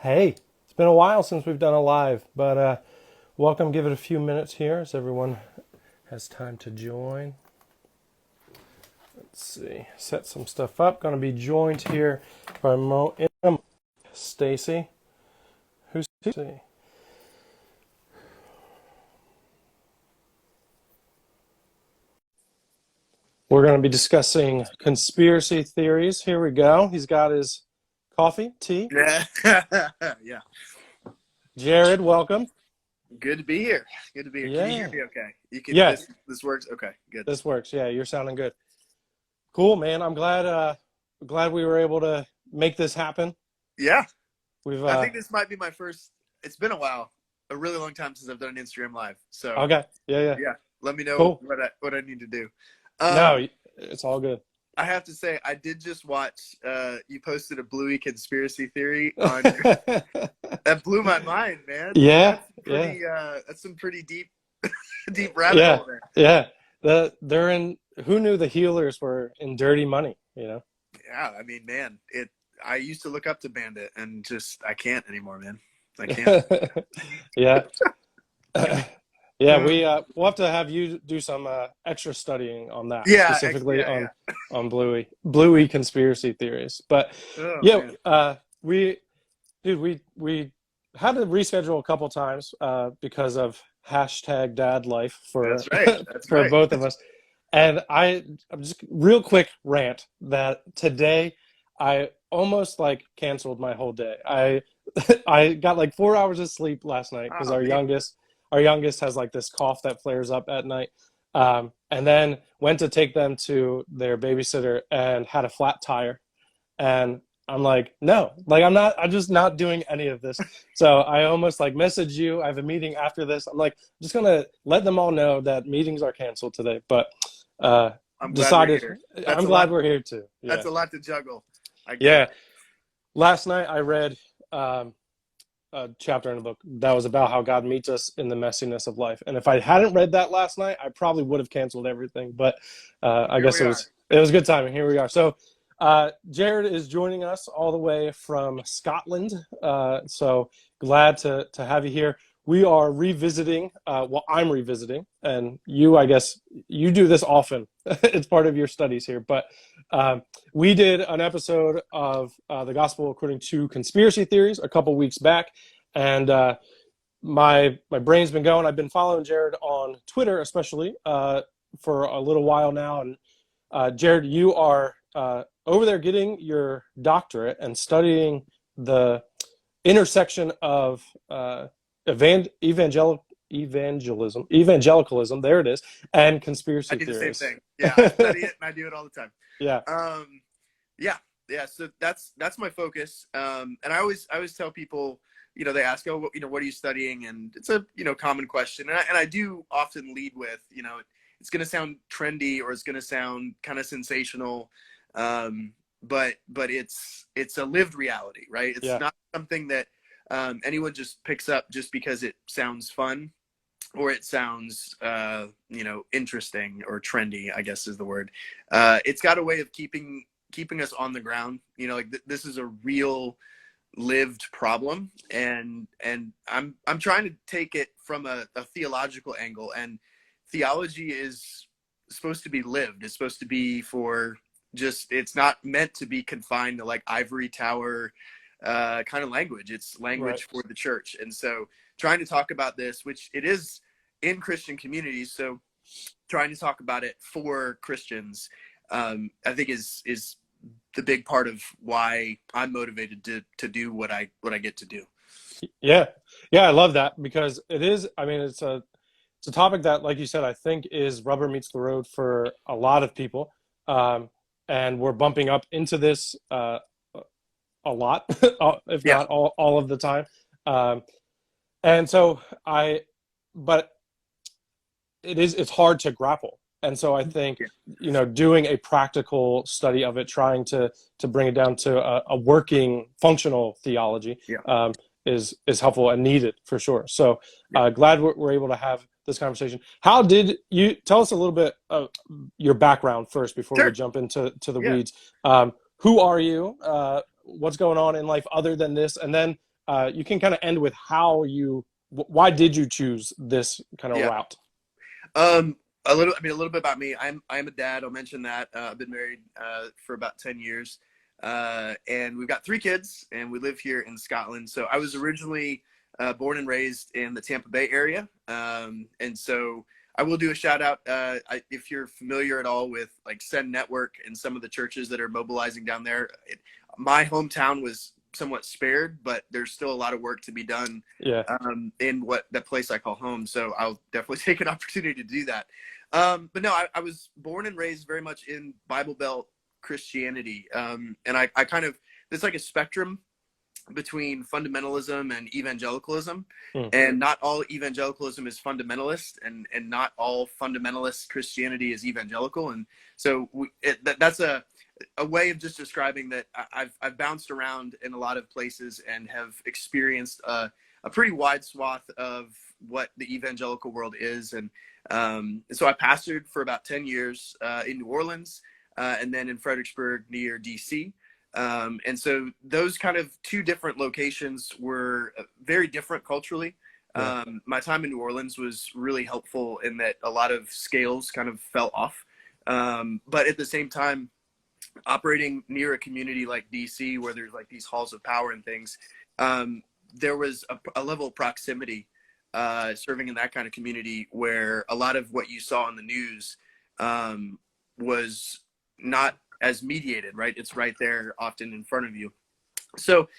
Hey, it's been a while since we've done a live, but welcome. Give it a few minutes here as everyone has time to join. Let's see, set some stuff up. Going to be joined here by Stacy. Who's Stacy? We're going to be discussing conspiracy theories. Here we go. He's got his coffee, tea. Yeah. Yeah. Jared, welcome. Good to be here. Good to be here. Can you hear Yeah. me okay? You can Yeah, this works? Okay, good. this works. Yeah, you're sounding good. Cool, man. I'm glad we were able to make this happen. Yeah. We've I think this might be my first. It's been a while. A really long time since I've done an Instagram live. So Okay. Yeah. yeah, let me know Cool. what I need to do. No, it's all good. I have to say I did just watch you posted a Bluey conspiracy theory on that blew my mind, man. Yeah. That's some pretty deep deep rabbit Yeah. hole there. Yeah. They're in. Who knew the healers were in dirty money? Yeah, I mean, man, I used to look up to Bandit and just I can't anymore, man. I can't. Yeah. Yeah. We'll have to have you do some extra studying on that, Yeah, specifically yeah, yeah. on Bluey conspiracy theories. But Oh yeah, man, we had to reschedule a couple times because of hashtag dad life for that's right. That's for right. both of us. And I'm just real quick rant that today I almost like canceled my whole day. I got like 4 hours of sleep last night because Oh man. our youngest has like this cough that flares up at night. And then went to take them to their babysitter and had a flat tire. And I'm like, no, like I'm just not doing any of this. So I almost like message you. I have a meeting after this. I'm like, I'm just gonna let them all know that meetings are canceled today. But I'm glad we're decided here. I'm glad we're here too. Yeah. That's a lot to juggle. I get Yeah. it. Last night I read a chapter in a book that was about how God meets us in the messiness of life. And if I hadn't read that last night, I probably would have canceled everything. But I Here guess we are. it was good timing. Here we are. So Jared is joining us all the way from Scotland. So glad to have you here. We are revisiting. Well, I'm revisiting, and I guess, you do this often. It's part of your studies here. But we did an episode of the Gospel According to Conspiracy Theories a couple weeks back, and my brain's been going. I've been following Jared on Twitter, especially for a little while now. And Jared, you are over there getting your doctorate and studying the intersection of evangelicalism, there it is, and I conspiracy do the same theories. thing. Yeah, I study it and I do it all the time. Yeah. Yeah, yeah. So that's my focus. And I always tell people, they ask, oh, what are you studying? And it's a common question, and I do often lead with, it's going to sound trendy or it's going to sound kind of sensational, but it's a lived reality, right? It's Yeah. not something that anyone just picks up just because it sounds fun or it sounds interesting or trendy, I guess is the word. It's got a way of keeping us on the ground. This is a real lived problem, and I'm trying to take it from a theological angle. And theology is supposed to be lived. It's supposed to be it's not meant to be confined to like ivory tower kind of language. It's language Right. for the church. And so trying to talk about this, which it is in Christian communities, so trying to talk about it for Christians, I think is the big part of why I'm motivated to do what I get to do. Yeah. Yeah, I love that because it is, I mean, it's a topic that, like you said, I think is rubber meets the road for a lot of people. And we're bumping up into this a lot, if Yeah. not all of the time. And so but it's hard to grapple. And so I think, doing a practical study of it, trying to bring it down to a working, functional theology, Yeah. is helpful and needed for sure. So Yeah. glad we're able to have this conversation. How did you tell us a little bit of your background first before we Sure. jump into the Yeah. weeds? Who are you? What's going on in life other than this? And then you can kind of end with why did you choose this kind of Yeah. route? A little bit about me. I'm a dad. I'll mention that. I've been married for about 10 years. And we've got 3 kids, and we live here in Scotland. So I was originally born and raised in the Tampa Bay area. And so I will do a shout out. If you're familiar at all with like Send Network and some of the churches that are mobilizing down there, my hometown was somewhat spared, but there's still a lot of work to be done in that place I call home. So I'll definitely take an opportunity to do that. But no, I was born and raised very much in Bible Belt Christianity. And I kind of, there's like a spectrum between fundamentalism and evangelicalism, and not all evangelicalism is fundamentalist, and not all fundamentalist Christianity is evangelical. And so that's a way of just describing that I've bounced around in a lot of places and have experienced a pretty wide swath of what the evangelical world is. And so I pastored for about 10 years in New Orleans, and then in Fredericksburg near DC. And so those kind of 2 different locations were very different culturally. My time in New Orleans was really helpful in that a lot of scales kind of fell off. But at the same time, operating near a community like DC, where there's like these halls of power and things, there was a level of proximity serving in that kind of community where a lot of what you saw on the news was not as mediated, right? It's right there often in front of you. So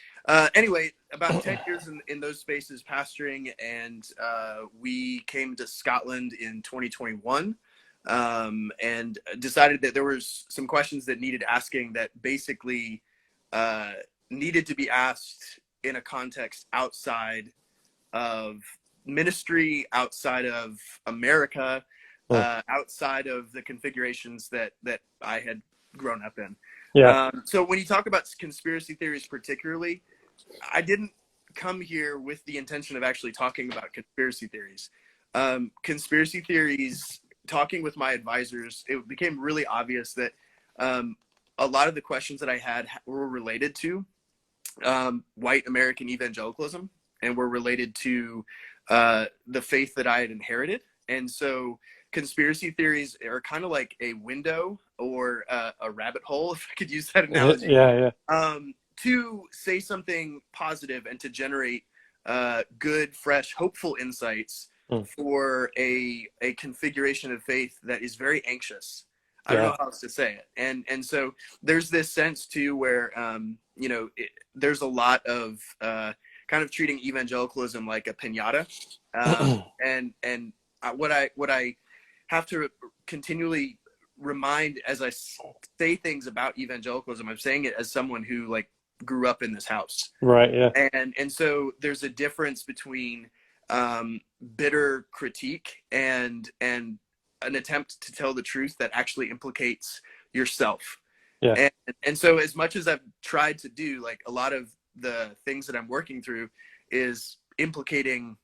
anyway, about 10 years in those spaces pastoring, and we came to Scotland in 2021, and decided that there was some questions that needed asking that basically needed to be asked in a context outside of ministry, outside of America, outside of the configurations that I had grown up in. So when you talk about conspiracy theories particularly, I didn't come here with the intention of actually talking about conspiracy theories. Conspiracy theories, talking with my advisors, it became really obvious that a lot of the questions that I had were related to white American evangelicalism, and were related to the faith that I had inherited. And so conspiracy theories are kind of like a window or a rabbit hole, if I could use that analogy, to say something positive and to generate good, fresh, hopeful insights for a configuration of faith that is very anxious. I don't know how else to say it. And so there's this sense too where, there's a lot of kind of treating evangelicalism like a piñata. And what I have to continually remind as I say things about evangelicalism, I'm saying it as someone who like grew up in this house. Right. Yeah. And so there's a difference between bitter critique and an attempt to tell the truth that actually implicates yourself. And so as much as I've tried to do, like a lot of the things that I'm working through is implicating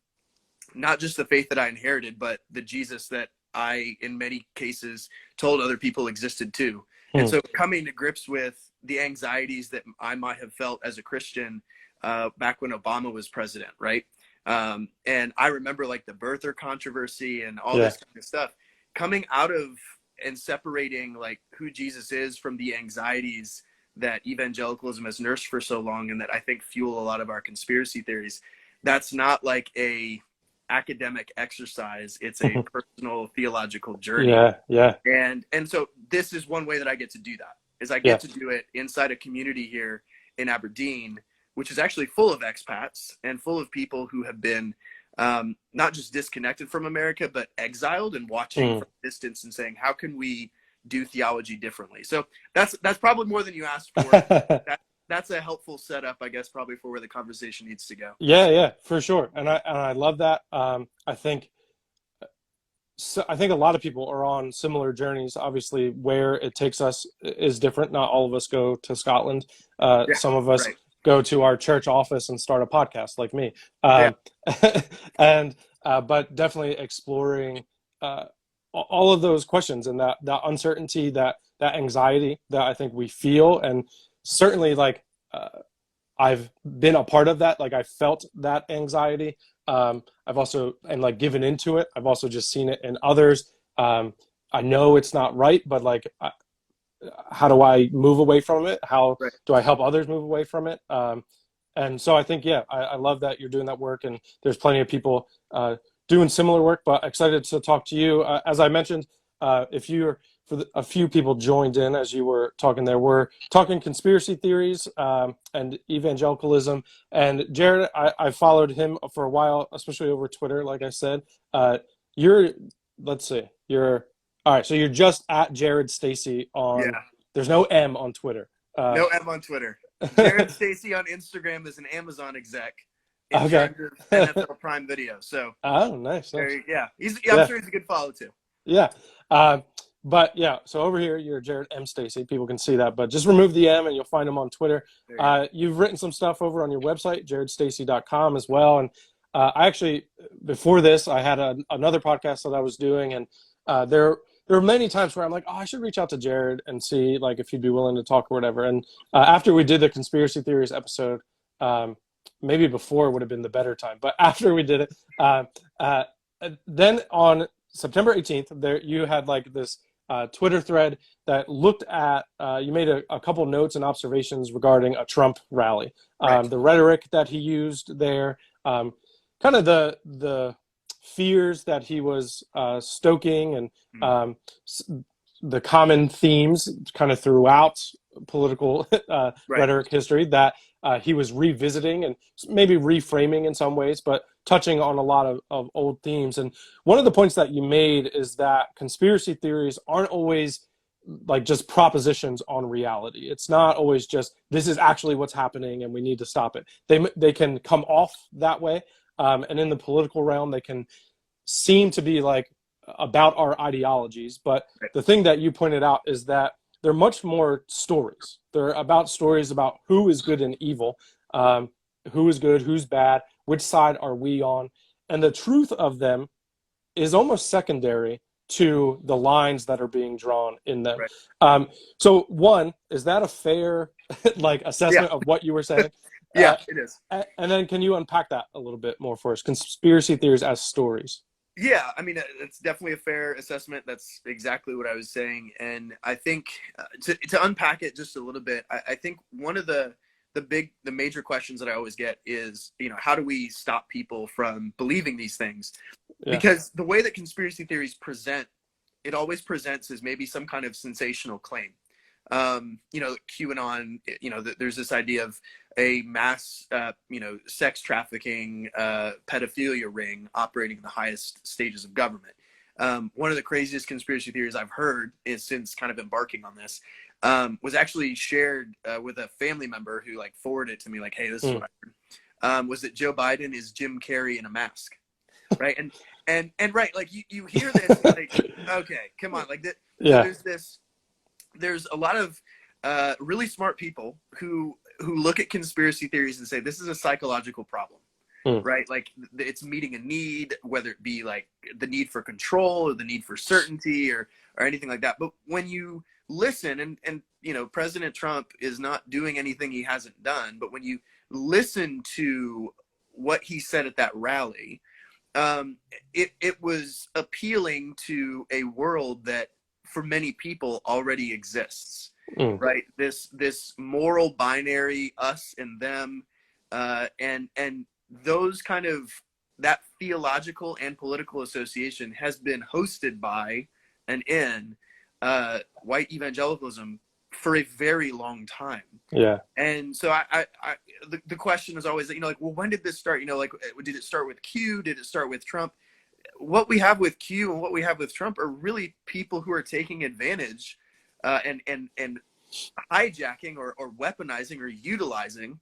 not just the faith that I inherited, but the Jesus that I, in many cases, told other people existed too. And so coming to grips with the anxieties that I might have felt as a Christian back when Obama was president, right? And I remember like the birther controversy and all this kind of stuff, coming out of and separating like who Jesus is from the anxieties that evangelicalism has nursed for so long, and that I think fuel a lot of our conspiracy theories. That's not like a academic exercise. It's a personal theological journey. And so this is one way that I get to do that, is I get to do it inside a community here in Aberdeen, which is actually full of expats and full of people who have been not just disconnected from America, but exiled and watching from a distance and saying, how can we do theology differently? So that's probably more than you asked for. That's a helpful setup, I guess, probably for where the conversation needs to go. Yeah, for sure. And I love that. I think a lot of people are on similar journeys. Obviously, where it takes us is different. Not all of us go to Scotland. Some of us go to our church office and start a podcast, like me. But definitely exploring all of those questions and that uncertainty, that anxiety that I think we feel, and certainly like I've been a part of that. Like I felt that anxiety. I've also, and like given into it. I've also just seen it in others. I know it's not right, but like, how do I move away from it? How Right. do I help others move away from it? And so I think, yeah, I love that you're doing that work, and there's plenty of people doing similar work. But excited to talk to you. As I mentioned, if you're a few people joined in as you were talking there, we're talking conspiracy theories and evangelicalism. And Jared, I followed him for a while, especially over Twitter. Like I said, you're let's see, you're all right. So you're just at Jared Stacy on. Yeah. There's no M on Twitter. No M on Twitter. Jared Stacy on Instagram is an Amazon exec in Okay. charge of NFL Prime Video. So, Oh, nice. yeah, I'm Yeah. sure he's a good follow too. Yeah. But yeah, so over here, you're Jared M. Stacy. People can see that, but just remove the M and you'll find him on Twitter. You've written some stuff over on your website, jaredstacy.com as well. And I actually, before this, I had another podcast that I was doing, and there were many times where I'm like, oh, I should reach out to Jared and see like if he'd be willing to talk or whatever. And after we did the conspiracy theories episode, maybe before would have been the better time, but after we did it, then on September 18th, there you had like this Twitter thread that looked at, you made a couple notes and observations regarding a Trump rally, Right. the rhetoric that he used there, kind of the fears that he was stoking, and the common themes kind of throughout political Right. rhetoric history that he was revisiting and maybe reframing in some ways, but touching on a lot of old themes. And one of the points that you made is that conspiracy theories aren't always like just propositions on reality. It's not always just, this is actually what's happening and we need to stop it. They can come off that way. And in the political realm, they can seem to be like about our ideologies. But Right. the thing that you pointed out is that they're much more stories. They're about stories about who is good and evil, who is good, who's bad, which side are we on. And the truth of them is almost secondary to the lines that are being drawn in them. Right. So one, is that a fair like assessment of what you were saying? Yeah, it is. And then can you unpack that a little bit more for us? Conspiracy theories as stories. Yeah, I mean, it's definitely a fair assessment. That's exactly what I was saying. And I think to unpack it just a little bit, I think one of the major questions that I always get is, how do we stop people from believing these things? Yeah. Because the way that conspiracy theories present, it always presents as maybe some kind of sensational claim. QAnon, there's this idea of a mass, sex trafficking, pedophilia ring operating in the highest stages of government. One of the craziest conspiracy theories I've heard is, since kind of embarking on this, was actually shared with a family member who like forwarded it to me, like, hey, this is what I heard, was that Joe Biden is Jim Carrey in a mask. Right. And right. Like you hear this, like, okay, come on. Like that. Yeah. There's a lot of really smart people who look at conspiracy theories and say, this is a psychological problem, right? Like it's meeting a need, whether it be like the need for control or the need for certainty or anything like that. But when you listen, and President Trump is not doing anything he hasn't done, but when you listen to what he said at that rally, it was appealing to a world that for many people already exists, right? This moral binary, us and them, and those kind of, that theological and political association has been hosted by and in white evangelicalism for a very long time. Yeah. And so the question is always, well, when did this start? Like, did it start with Q? Did it start with Trump? What we have with Q and what we have with Trump are really people who are taking advantage and hijacking or weaponizing or utilizing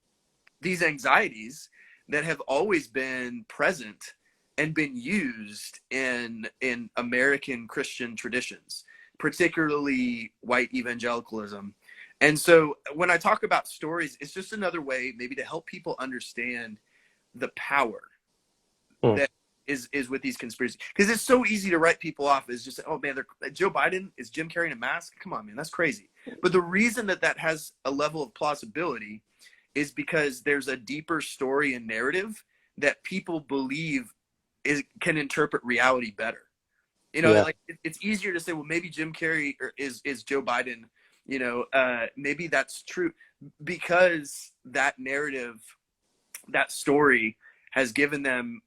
these anxieties that have always been present and been used in American Christian traditions, particularly white evangelicalism. And so when I talk about stories, it's just another way maybe to help people understand the power that is with these conspiracies. Because it's so easy to write people off as just, oh man, Joe Biden is Jim Carrey in a mask. Come on, man, that's crazy. But the reason that has a level of plausibility is because there's a deeper story and narrative that people believe can interpret reality better. Like it's easier to say, well, maybe Jim Carrey is Joe Biden. Maybe that's true because that narrative, that story has given them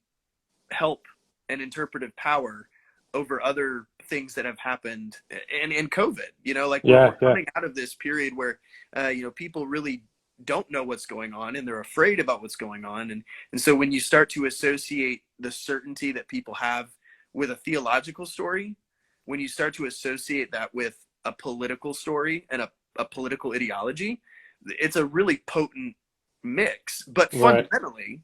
help and interpretive power over other things that have happened in COVID. We're coming out of this period where people really don't know what's going on and they're afraid about what's going on. And so when you start to associate the certainty that people have with a theological story, when you start to associate that with a political story and a political ideology, it's a really potent mix. But fundamentally,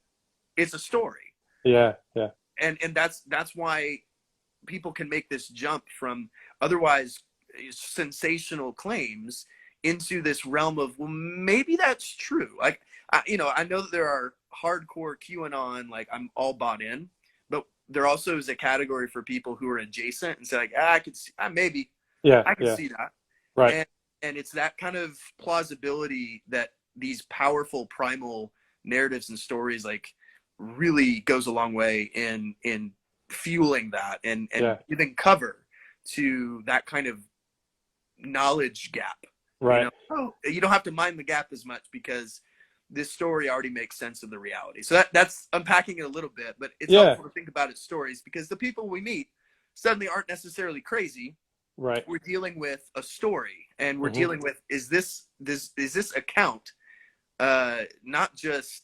it's a story. Yeah. And that's why people can make this jump from otherwise sensational claims into this realm of, well, maybe that's true. Like, I know that there are hardcore QAnon, like I'm all bought in, but there also is a category for people who are adjacent and say like, I could see, maybe, I can see that. Right. And it's that kind of plausibility that these powerful primal narratives and stories like really goes a long way in fueling that and giving cover to that kind of knowledge gap. Right. You don't have to mind the gap as much because this story already makes sense of the reality. So that's unpacking it a little bit, but it's helpful to think about it stories because the people we meet suddenly aren't necessarily crazy. Right. We're dealing with a story, and we're dealing with is this account not just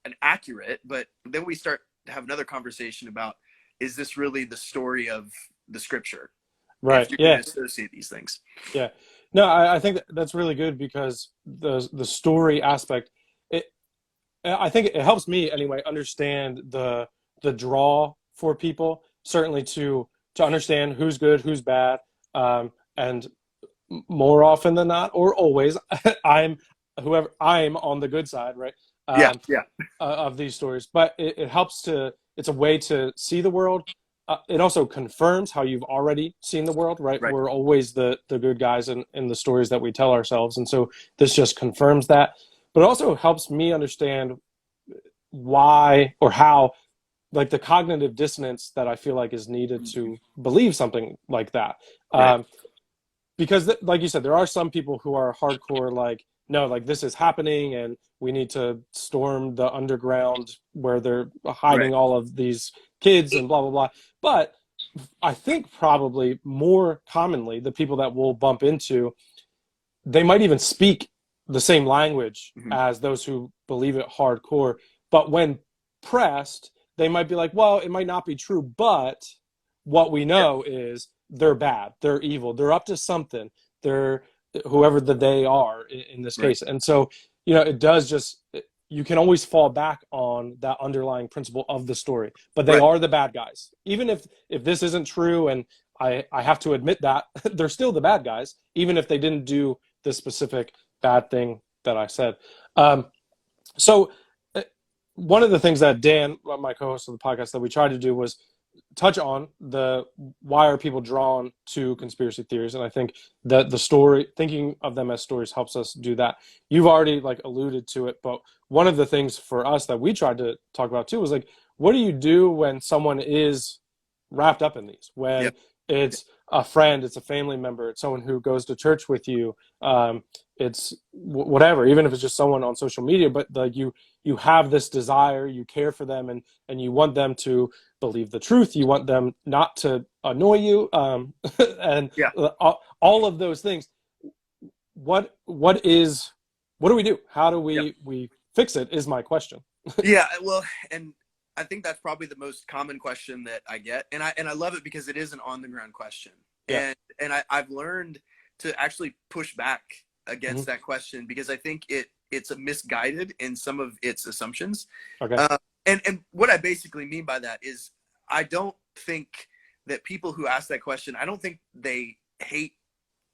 an accurate, but then we start to have another conversation about is this really the story of the scripture? Right. If you're going to associate these things. Yeah. No, I think that's really good because the story aspect, I think it helps me anyway understand the draw for people, certainly to understand who's good, who's bad, and more often than not, or always, I'm on the good side, right? Of these stories, but it helps it's a way to see the world. It also confirms how you've already seen the world, right? We're always the good guys in the stories that we tell ourselves. And so this just confirms that. But it also helps me understand why or how, like the cognitive dissonance that I feel like is needed to believe something like that. Because like you said, there are some people who are hardcore, like, no, like this is happening and we need to storm the underground where they're hiding all of these kids and blah, blah, blah. But I think probably more commonly the people that we'll bump into, they might even speak the same language as those who believe it hardcore. But when pressed, they might be like, well, it might not be true, but what we know is they're bad, they're evil, they're up to something, they're whoever they are in this case. And so, it does just, you can always fall back on that underlying principle of the story, but they are the bad guys. Even if this isn't true, and I have to admit that, they're still the bad guys, even if they didn't do the specific bad thing that I said. So one of the things that Dan, my co-host of the podcast, that we tried to do was touch on why are people drawn to conspiracy theories. And I think that the story, thinking of them as stories, helps us do that. You've already alluded to it, but one of the things for us that we tried to talk about too was what do you do when someone is wrapped up in these, when it's a friend, it's a family member, it's someone who goes to church with you, it's whatever, even if it's just someone on social media, but you have this desire, you care for them, and you want them to believe the truth, you want them not to annoy you, and all of those things. What do we do? How do we fix it is my question. Well, and I think that's probably the most common question that I get, and I love it because it is an on the ground question, and I've learned to actually push back against that question because I think it's a misguided in some of its assumptions. And what I basically mean by that is I don't think that people who ask that question, I don't think they hate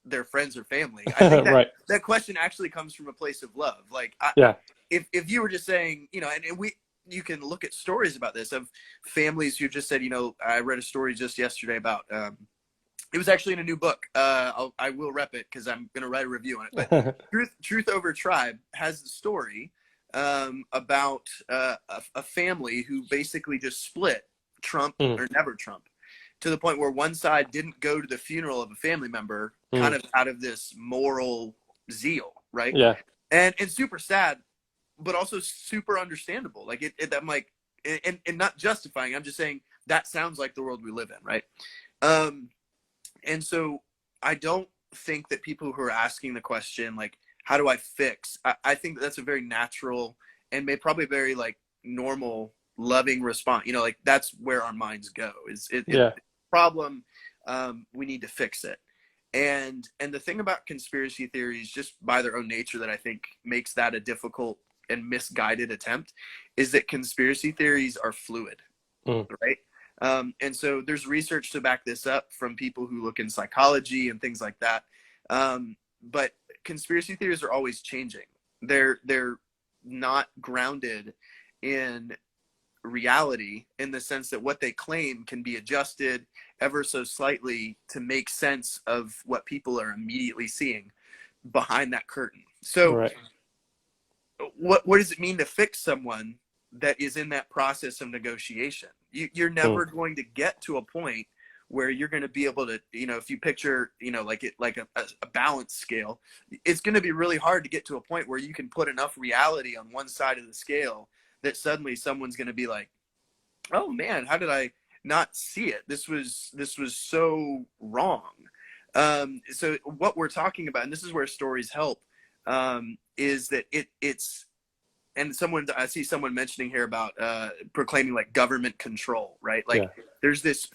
their friends or family. I think that question actually comes from a place of love. If you were just saying, you can look at stories about this of families who just said, I read a story just yesterday about, it was actually in a new book. I will rep it because I'm going to write a review on it. But Truth Over Tribe has the story about a family who basically just split, Trump or never Trump, to the point where one side didn't go to the funeral of a family member, kind of out of this moral zeal, right? Yeah. And it's super sad, but also super understandable. Like I'm like, and not justifying. I'm just saying that sounds like the world we live in, right? And so I don't think that people who are asking the question, like, how do I fix? I think that's a very natural and probably very like normal, loving response. You know, like that's where our minds go. It's a problem. We need to fix it. And the thing about conspiracy theories, just by their own nature, that I think makes that a difficult and misguided attempt, is that conspiracy theories are fluid, right? And so there's research to back this up from people who look in psychology and things like that. But conspiracy theories are always changing. They're not grounded in reality, in the sense that what they claim can be adjusted ever so slightly to make sense of what people are immediately seeing behind that curtain. So what does it mean to fix someone that is in that process of negotiation? You're never going to get to a point where you're going to be able to, you know, if you picture, you know, like a balance scale, it's going to be really hard to get to a point where you can put enough reality on one side of the scale that suddenly someone's going to be like, oh man, how did I not see it? This was so wrong. So what we're talking about, and this is where stories help, is that it's, and I see someone mentioning here about proclaiming like government control, right? Like there's this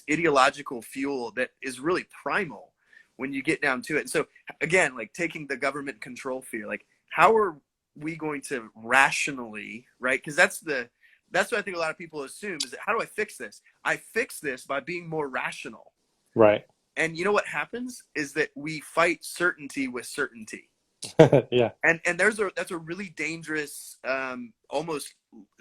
ideological fuel that is really primal when you get down to it. And so again, like taking the government control fear, like how are we going to rationally, right? Because that's what I think a lot of people assume, is that how do I fix this? I fix this by being more rational. Right. And you know what happens is that we fight certainty with certainty. Yeah. And that's a really dangerous, almost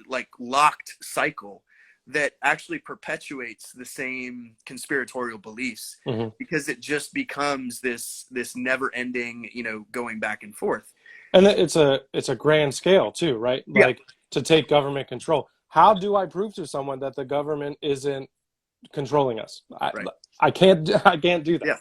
like locked cycle that actually perpetuates the same conspiratorial beliefs, because it just becomes this never ending, you know, going back and forth. And it's a grand scale too, right? Like to take government control. How do I prove to someone that the government isn't controlling us? I can't do that. Yeah.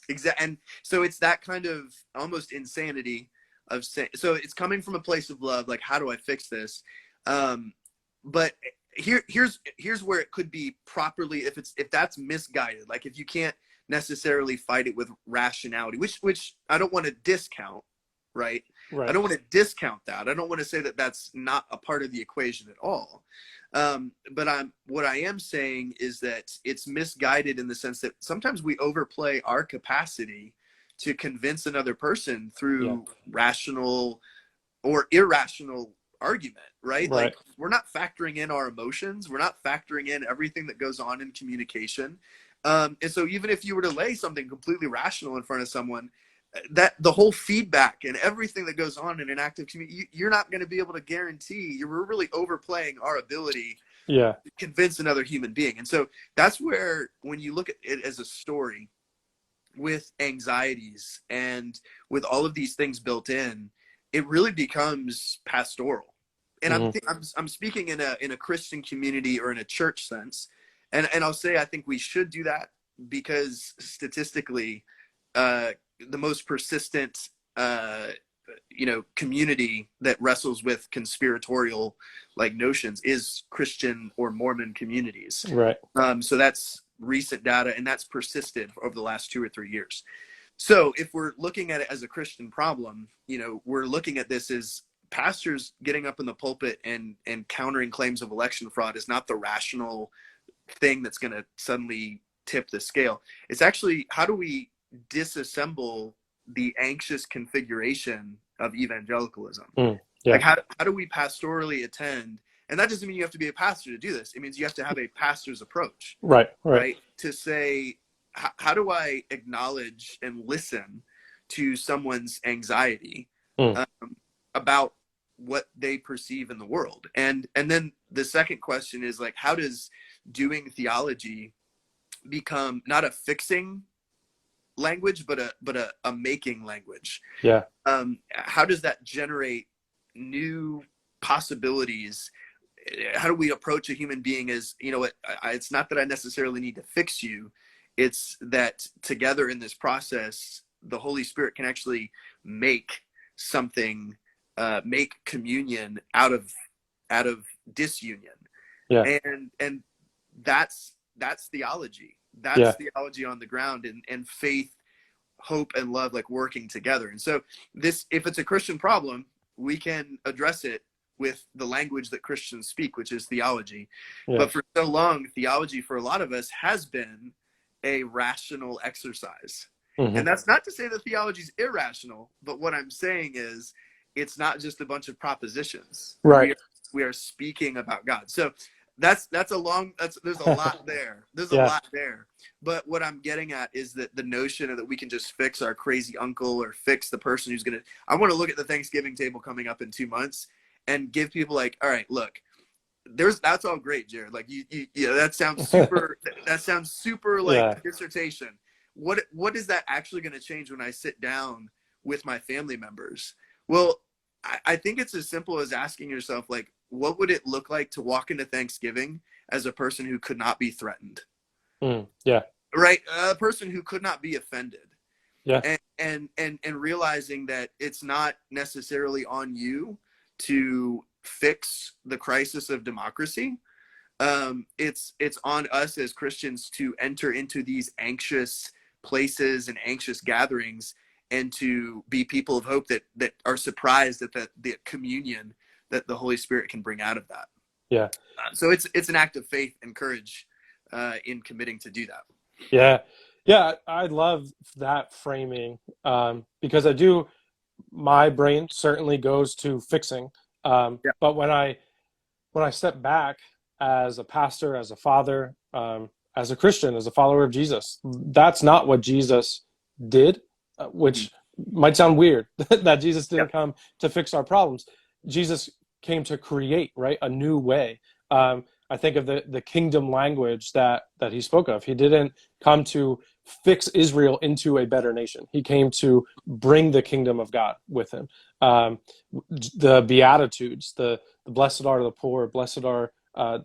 Exactly. And so it's that kind of almost insanity of saying, so it's coming from a place of love, like, how do I fix this? But here's where it could be properly, if that's misguided, like if you can't necessarily fight it with rationality, which I don't want to discount, right? I don't want to discount that. I don't want to say that that's not a part of the equation at all. But what I am saying is that it's misguided in the sense that sometimes we overplay our capacity to convince another person through rational or irrational argument, right? Like we're not factoring in our emotions. We're not factoring in everything that goes on in communication. And so even if you were to lay something completely rational in front of someone, that the whole feedback and everything that goes on in an active community, you're not going to be able to guarantee. You're really overplaying our ability to convince another human being. And so that's where, when you look at it as a story with anxieties and with all of these things built in, it really becomes pastoral. And I'm speaking in a Christian community or in a church sense. And I'll say, I think we should do that because statistically, the most persistent, community that wrestles with conspiratorial like notions is Christian or Mormon communities. Right. So that's recent data, and that's persisted over the last 2 or 3 years. So if we're looking at it as a Christian problem, you know, we're looking at this as pastors getting up in the pulpit and countering claims of election fraud is not the rational thing that's going to suddenly tip the scale. It's actually, how do we disassemble the anxious configuration of evangelicalism? Like how do we pastorally attend? And that doesn't mean you have to be a pastor to do this. It means you have to have a pastor's approach, right? To say, how do I acknowledge and listen to someone's anxiety about what they perceive in the world? And then the second question is like, how does doing theology become not a fixing language, but a making language? How does that generate new possibilities. How do we approach a human being as, you know what, it's not that I necessarily need to fix you. It's that together in this process, the Holy Spirit can actually make something, make communion out of disunion. Yeah. And that's theology. That's Yeah. theology on the ground, and faith, hope, and love, like working together. And so this, if it's a Christian problem, we can address it with the language that Christians speak, which is theology. Yeah. But for so long, theology for a lot of us has been a rational exercise. Mm-hmm. And that's not to say that theology is irrational, but what I'm saying is it's not just a bunch of propositions. Right. We are speaking about God. So there's a lot there. There's a Yeah. lot there. But what I'm getting at is that the notion that we can just fix our crazy uncle or fix the person who's going to, I want to look at the Thanksgiving table coming up in 2 months and give people like, all right, look, that's all great, Jared. Like you that sounds super, like Yeah. a dissertation. What is that actually going to change when I sit down with my family members? Well, I think it's as simple as asking yourself, like, what would it look like to walk into Thanksgiving as a person who could not be threatened? Yeah. Right? A person who could not be offended. Yeah. And realizing that it's not necessarily on you to fix the crisis of democracy. It's on us as Christians to enter into these anxious places and anxious gatherings, and to be people of hope that are surprised at the communion that the Holy Spirit can bring out of that. Yeah. So it's an act of faith and courage in committing to do that. Yeah. Yeah. I love that framing, because my brain certainly goes to fixing. Yeah. But when I step back as a pastor, as a father, as a Christian, as a follower of Jesus, that's not what Jesus did, which might sound weird that Jesus didn't come to fix our problems. Jesus came to create, right, a new way. I think of the kingdom language that he spoke of. He didn't come to fix Israel into a better nation. He came to bring the kingdom of God with him. The Beatitudes, the blessed are the poor, blessed are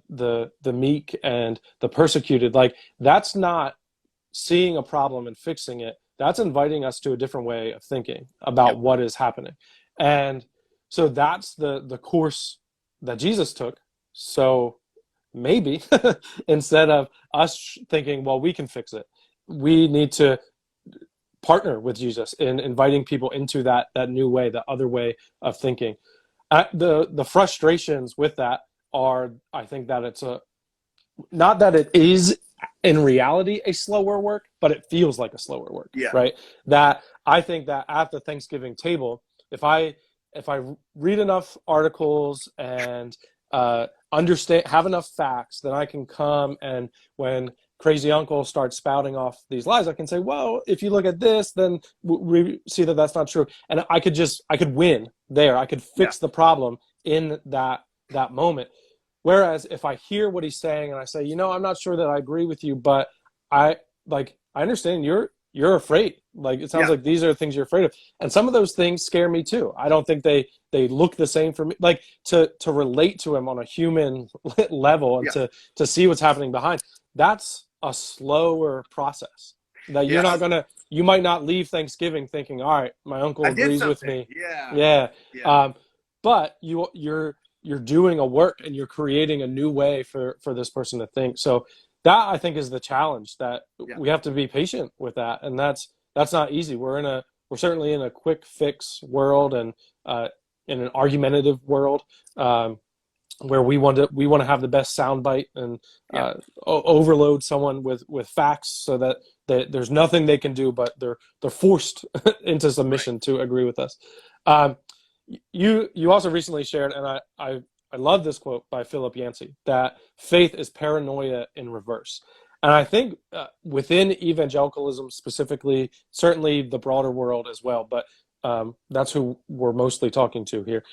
the meek and the persecuted. Like, that's not seeing a problem and fixing it. That's inviting us to a different way of thinking about what is happening. And so that's the course that Jesus took. So maybe instead of us thinking, well, we can fix it, we need to partner with Jesus in inviting people into that new way, the other way of thinking. The frustrations with that are, I think that it's not that it is in reality a slower work, but it feels like a slower work, right? That I think that at the Thanksgiving table, if I read enough articles and have enough facts, then I can come, and when crazy uncle starts spouting off these lies, I can say, well, if you look at this, then we see that that's not true. And I could win there. I could fix the problem in that moment. Whereas if I hear what he's saying and I say, I'm not sure that I agree with you, but I understand you're afraid. Like, it sounds like these are things you're afraid of. And some of those things scare me too. I don't think they look the same for me. Like, to relate to him on a human level and to see what's happening behind, that's a slower process. That you might not leave Thanksgiving thinking, all right, my uncle agrees with me. But you're doing a work and you're creating a new way for this person to think. So that, I think, is the challenge, that we have to be patient with that. And that's not easy. We're certainly in a quick fix world, and in an argumentative world, where we want to have the best soundbite and overload someone with facts so that there's nothing they can do, but they're forced into submission to agree with us. You also recently shared, and I love this quote by Philip Yancey, that faith is paranoia in reverse. And I think within evangelicalism specifically, certainly the broader world as well, but that's who we're mostly talking to here.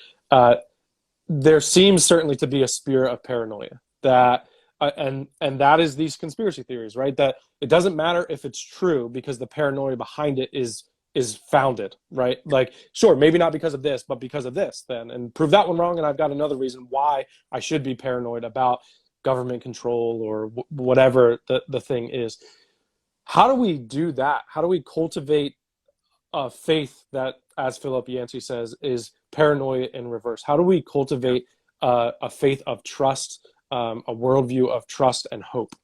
There seems certainly to be a spirit of paranoia that, and that is these conspiracy theories, right? That it doesn't matter if it's true, because the paranoia behind it is is founded, right? Like, sure, maybe not because of this, but because of this, then, and prove that one wrong, and I've got another reason why I should be paranoid about government control or whatever the thing is. How do we do that? How do we cultivate a faith that, as Philip Yancey says, is paranoia in reverse? How do we cultivate a faith of trust, a worldview of trust and hope?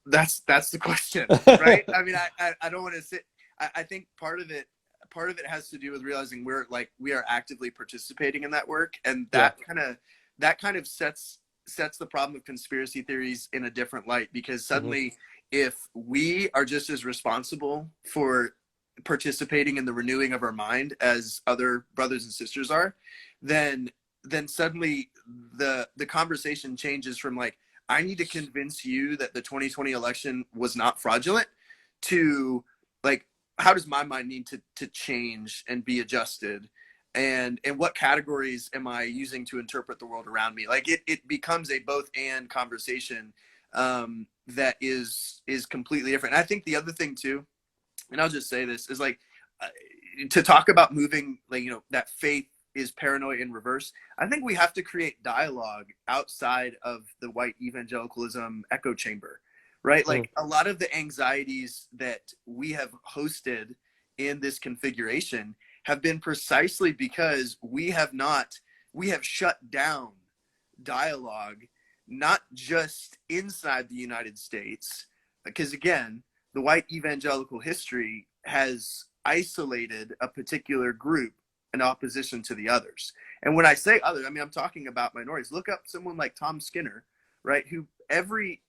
That's the question, right? I mean, I don't want to sit. I think part of it has to do with realizing we are actively participating in that work, and that kind of sets the problem of conspiracy theories in a different light, because suddenly if we are just as responsible for participating in the renewing of our mind as other brothers and sisters are, then suddenly the conversation changes from like, I need to convince you that the 2020 election was not fraudulent, to like, how does my mind need to change and be adjusted? And what categories am I using to interpret the world around me? Like it becomes a both and conversation that is completely different. And I think the other thing too, and I'll just say this, is like to talk about moving, like, you know, that faith is paranoia in reverse. I think we have to create dialogue outside of the white evangelicalism echo chamber, right? Like a lot of the anxieties that we have hosted in this configuration have been precisely because we have shut down dialogue, not just inside the United States, because again, the white evangelical history has isolated a particular group in opposition to the others. And when I say others, I mean, I'm talking about minorities. Look up someone like Tom Skinner, right? Who every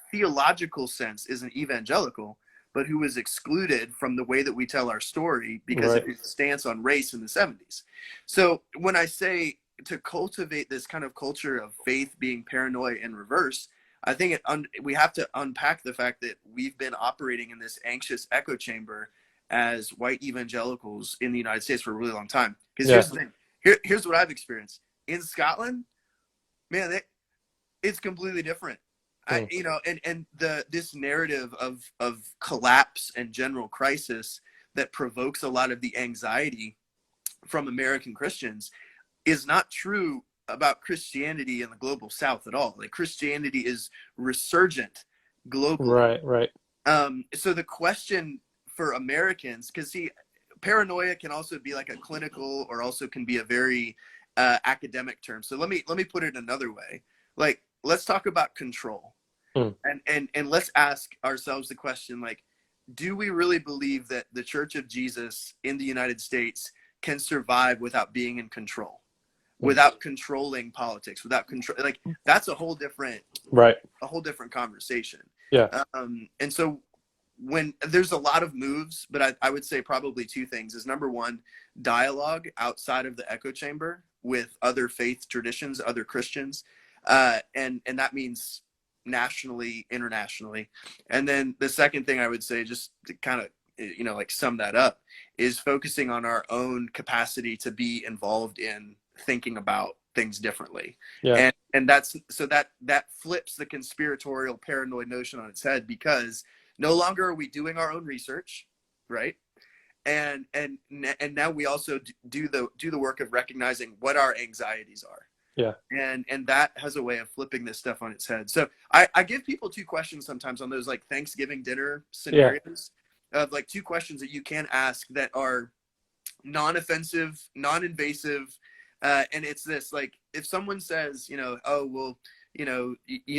theological sense is an evangelical, but who was excluded from the way that we tell our story because of his stance on race in the 70s. So when I say to cultivate this kind of culture of faith being paranoia in reverse, I think we have to unpack the fact that we've been operating in this anxious echo chamber as white evangelicals in the United States for a really long time. Because here's the thing. Here's what I've experienced. In Scotland, man, it's completely different. You know, and this narrative of collapse and general crisis that provokes a lot of the anxiety from American Christians is not true about Christianity in the global South at all. Like, Christianity is resurgent globally. Right. So the question for Americans, because see, paranoia can also be like a clinical, or also can be a very academic term. So let me put it another way. Like, let's talk about control. And let's ask ourselves the question, like, do we really believe that the Church of Jesus in the United States can survive without being in control, without controlling politics, without control? Like, that's a whole different conversation. And so when there's a lot of moves, but I would say probably two things is, number one, dialogue outside of the echo chamber with other faith traditions, other Christians. And that means nationally, internationally. And then the second thing I would say, just to kind of, you know, like sum that up, is focusing on our own capacity to be involved in thinking about things differently. And that's, so that flips the conspiratorial paranoid notion on its head, because no longer are we doing our own research, right? And now we also do the work of recognizing what our anxieties are. And that has a way of flipping this stuff on its head. So I give people two questions sometimes on those, like, Thanksgiving dinner scenarios, of like two questions that you can ask that are non-offensive, non-invasive. And it's this, like, if someone says, you know, oh, well, you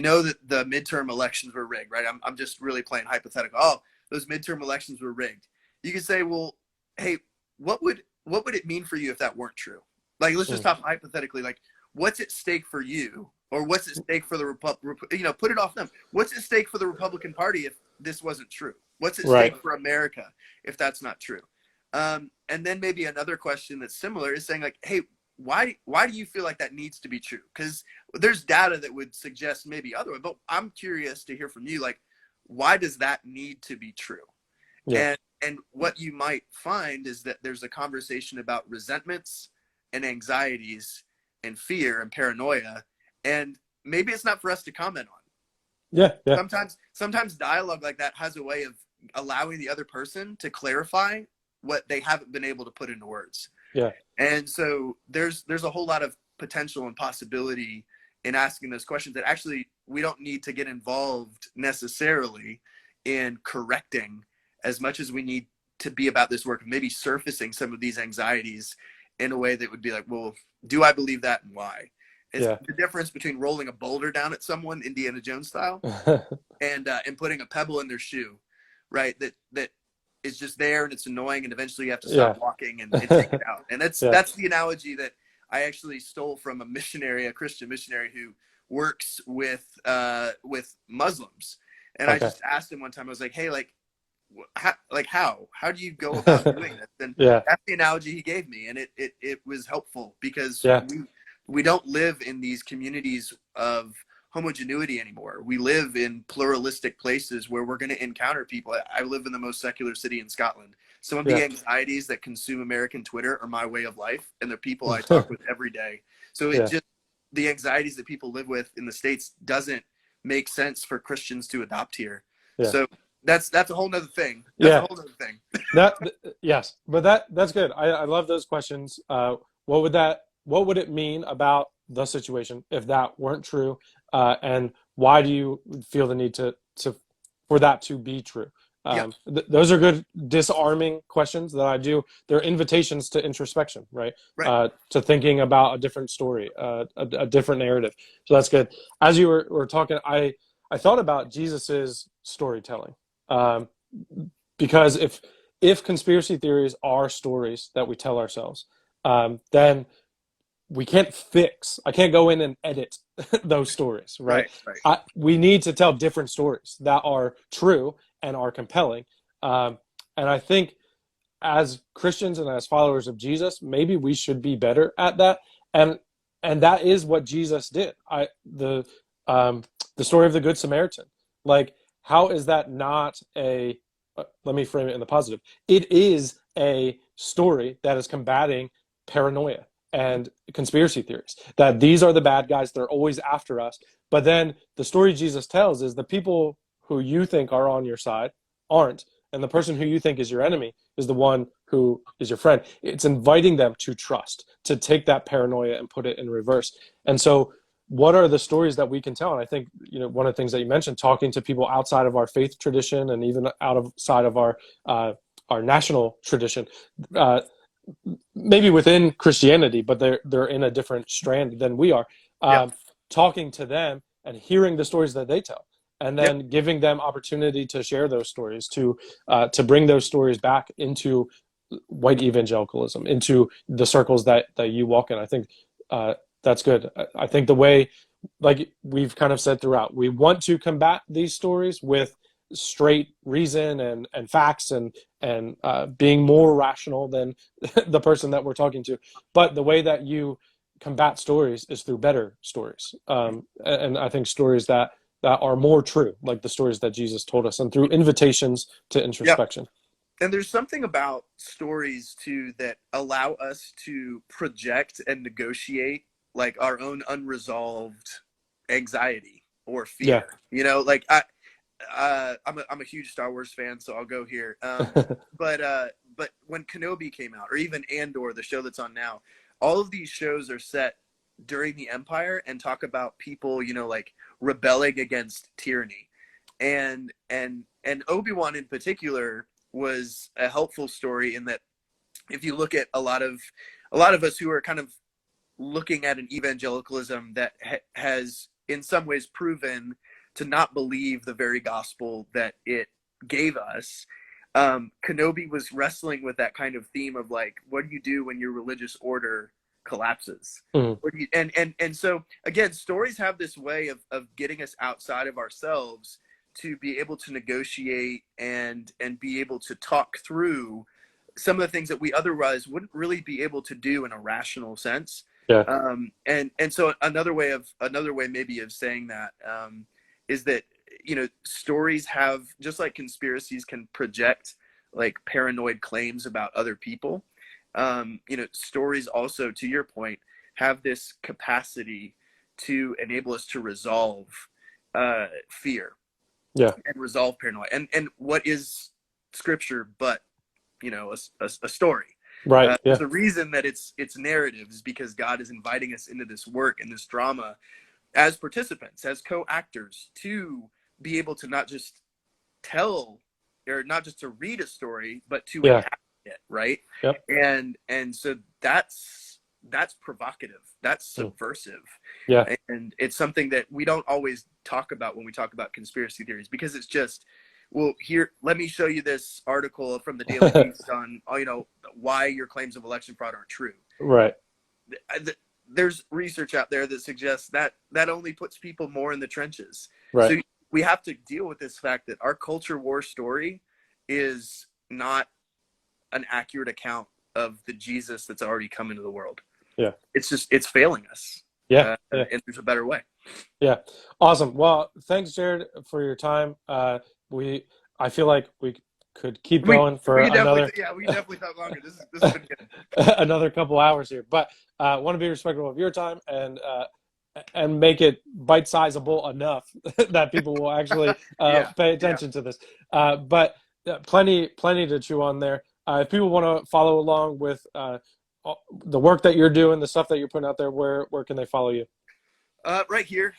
know that the midterm elections were rigged, right? I'm just really playing hypothetical. Oh, those midterm elections were rigged. You can say, well, hey, what would it mean for you if that weren't true? Like, let's just talk hypothetically, like, what's at stake for you, or what's at stake for the put it off them. What's at stake for the Republican Party if this wasn't true? What's at stake for America if that's not true? And then maybe another question that's similar is saying, like, hey, why do you feel like that needs to be true? Because there's data that would suggest maybe otherwise, but I'm curious to hear from you, like, why does that need to be true? And what you might find is that there's a conversation about resentments and anxieties and fear and paranoia, and maybe it's not for us to comment on. Sometimes dialogue like that has a way of allowing the other person to clarify what they haven't been able to put into words. Yeah. And so there's a whole lot of potential and possibility in asking those questions that actually we don't need to get involved necessarily in correcting as much as we need to be about this work of maybe surfacing some of these anxieties in a way that would be like, well, do I believe that and why? It's the difference between rolling a boulder down at someone, Indiana Jones style, and putting a pebble in their shoe, right? That is just there and it's annoying, and eventually you have to stop walking and take it out. And that's the analogy that I actually stole from a Christian missionary who works with Muslims. And I just asked him one time, I was like, hey, how do you go about doing this? And that's the analogy he gave me, and it was helpful because we don't live in these communities of homogeneity anymore. We live in pluralistic places where we're going to encounter people. I live in the most secular city in Scotland. Some of the anxieties that consume American Twitter are my way of life, and they're people I talk with every day. So the anxieties that people live with in the States doesn't make sense for Christians to adopt here. So that's a whole nother thing. That's a whole nother thing. Yes, but that's good. I love those questions. What would it mean about the situation if that weren't true? And why do you feel the need for that to be true? Those are good disarming questions that I do. They're invitations to introspection, right? To thinking about a different story, a different narrative. So that's good. As you were talking, I thought about Jesus's storytelling, because if conspiracy theories are stories that we tell ourselves, then I can't go in and edit those stories, right? We need to tell different stories that are true and are compelling. And I think as Christians and as followers of Jesus, maybe we should be better at that. And that is what Jesus did. The story of the Good Samaritan, like, how is that not let me frame it in the positive. It is a story that is combating paranoia and conspiracy theories, that these are the bad guys, they're always after us. But then the story Jesus tells is the people who you think are on your side aren't, and the person who you think is your enemy is the one who is your friend. It's inviting them to trust, to take that paranoia and put it in reverse. And so what are the stories that we can tell? And I think, one of the things that you mentioned, talking to people outside of our faith tradition and even outside of our national tradition, maybe within Christianity, but they're in a different strand than we are. Talking to them and hearing the stories that they tell, and then giving them opportunity to share those stories, to bring those stories back into white evangelicalism, into the circles that you walk in. I think that's good. I think the way, like we've kind of said throughout, we want to combat these stories with straight reason and facts and being more rational than the person that we're talking to. But the way that you combat stories is through better stories. And I think stories that are more true, like the stories that Jesus told us, and through invitations to introspection. And there's something about stories too that allow us to project and negotiate like our own unresolved anxiety or fear. Like I'm a huge Star Wars fan, so I'll go here. But when Kenobi came out, or even Andor, the show that's on now, all of these shows are set during the Empire and talk about people, like rebelling against tyranny, and Obi-Wan in particular was a helpful story in that if you look at a lot of us who are kind of looking at an evangelicalism that has in some ways proven to not believe the very gospel that it gave us, Kenobi was wrestling with that kind of theme of like, what do you do when your religious order collapses? What do you, and so again, stories have this way of getting us outside of ourselves to be able to negotiate and be able to talk through some of the things that we otherwise wouldn't really be able to do in a rational sense. And so another way maybe of saying that is that, stories have, just like conspiracies can project like paranoid claims about other people, stories also, to your point, have this capacity to enable us to resolve fear Yeah. and resolve paranoia. And what is scripture but, you know, a story? Right. Yeah. The reason that it's narrative is because God is inviting us into this work and this drama as participants, as co-actors, to be able to not just tell, or not just to read a story, but to Yeah. inhabit it, right? Yep. And so that's provocative, that's subversive. Yeah. And it's something that we don't always talk about when we talk about conspiracy theories, because it's just, well, here, let me show you this article from the Daily Beast on, you know, why your claims of election fraud aren't true. Right. There's research out there that suggests that that only puts people more in the trenches. Right. So we have to deal with this fact that our culture war story is not an accurate account of the Jesus that's already come into the world. Yeah. It's failing us. Yeah. And there's a better way. Yeah. Awesome. Well, thanks, Jared, for your time. I feel like we could keep going for another. We definitely thought longer. This has been good. Another couple hours here, but want to be respectful of your time and make it bite-sizable enough that people will actually pay attention to this. But plenty to chew on there. If people want to follow along with the work that you're doing, the stuff that you're putting out there, where can they follow you? Right here.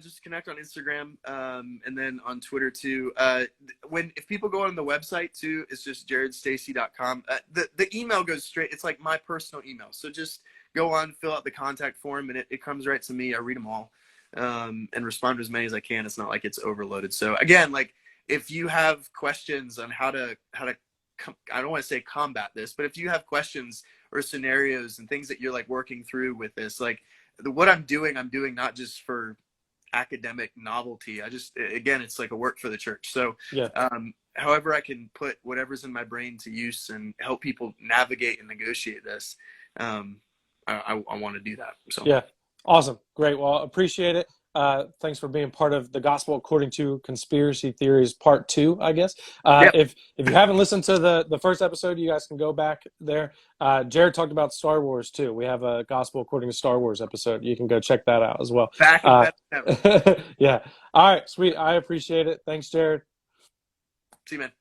Just connect on Instagram, and then on Twitter too. If people go on the website too, it's just jaredstacy.com. The email goes straight. It's like my personal email. So just go on, fill out the contact form, and it comes right to me. I read them all, and respond to as many as I can. It's not like it's overloaded. So again, like if you have questions on how to I don't want to say combat this, but if you have questions or scenarios and things that you're like working through with this, like what I'm doing not just for academic novelty. Again, it's like a work for the church. So however I can put whatever's in my brain to use and help people navigate and negotiate this, I want to do that. So yeah. Awesome. Great. Well, appreciate it. Thanks for being part of the Gospel According to Conspiracy Theories Part 2, I guess. If you haven't listened to the first episode, you guys can go back there. Jared talked about Star Wars too. We have a Gospel According to Star Wars episode. You can go check that out as well. Yeah. All right. Sweet. I appreciate it. Thanks, Jared. See you, man.